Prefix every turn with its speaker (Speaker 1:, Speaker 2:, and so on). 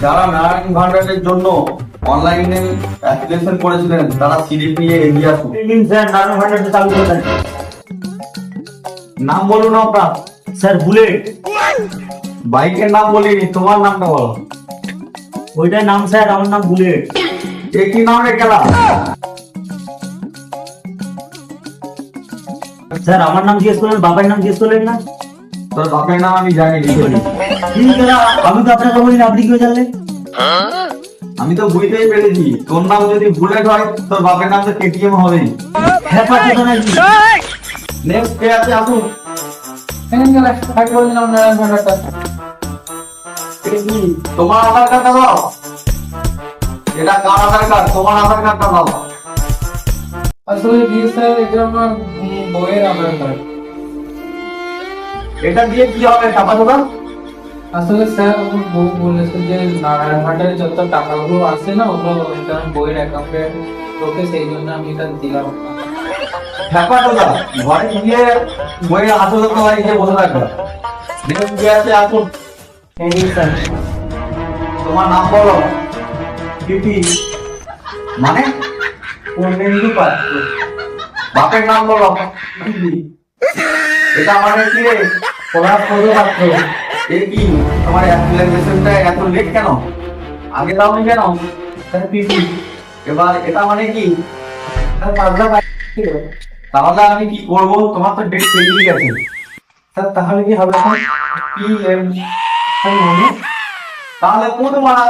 Speaker 1: যারা নারায়ণ ভান্ডারের জন্য অনলাইনে অ্যাপ্লিকেশন করেছিলেন তারা সিডিপ নিয়ে এগিয়ে আসুন।
Speaker 2: স্যার নারায়ণ ভান্ডারটা চালু করে দেন।
Speaker 1: নাম বলুন আপনার।
Speaker 2: Sir bullet.
Speaker 1: বাইকের নাম বলিনি, তোমার নামটা বলো।
Speaker 2: ওইটার নাম স্যার, আমার নাম বুলেট।
Speaker 1: এ কি নাম রে খেলা?
Speaker 2: স্যার আমার নাম জিজ্ঞেস করলেন, বাবার নাম জিজ্ঞেস করলেন না?
Speaker 1: তোর বাপের নাম আমি জানি, লিখে দিই।
Speaker 2: আমি তো আপনাকে বলিনি, আপনি কি জানলেন?
Speaker 1: আমি তো বুঝতেই পেরেছি তোর নাম যদি বুলেট হয় তোর বাপের নাম তো কেটিএম হবেই।
Speaker 2: হ্যাঁ পাচ্ছি তো নাকি?
Speaker 1: নেক্সট কে আছে আসুন। তোমার আধার কার্ডটা দাও। এটা কার আধার কার্ড? তোমার আধার কার্ডটা দাও।
Speaker 3: আসলে কি স্যার, এটা আমার বইয়ের আধার কার্ড।
Speaker 1: এটা দিয়ে কি হবে টাকা দাদা?
Speaker 3: আসলে স্যার আমার বউ বলেছে যে নারায়ণ ভান্ডারে যত টাকাগুলো আসে না ওগুলো এটা বইয়ের অ্যাকাউন্টে ঢোকে, সেই জন্য আমি এটা দিলাম।
Speaker 1: টাকা দাদা ঘরে গিয়ে বইয়ের আসল তো ভাই গিয়ে বসে থাকবে। নেক্সট কে আছে আসুন।
Speaker 2: এই নিন স্যার।
Speaker 1: তোমার নাম বলো। পিপি মানে কোন নেন্দু পাত্র। বাপের নাম বলো। পিপি। এটা মানে কি রে? পড়ার পড়ো পাত্র। এ কি তোমার অ্যাপ্লিকেশনটা এত লেট কেন? আগে দাওনি কেন? পিপি। এবার এটা মানে কি? তাহলে আমি কি করব? তোমার তো ডেট পেরিয়ে গেছে।
Speaker 3: স্যার তাহলে কি হবে স্যার?
Speaker 1: পিএম।
Speaker 3: স্যার মনে
Speaker 1: তাহলে কোন মারা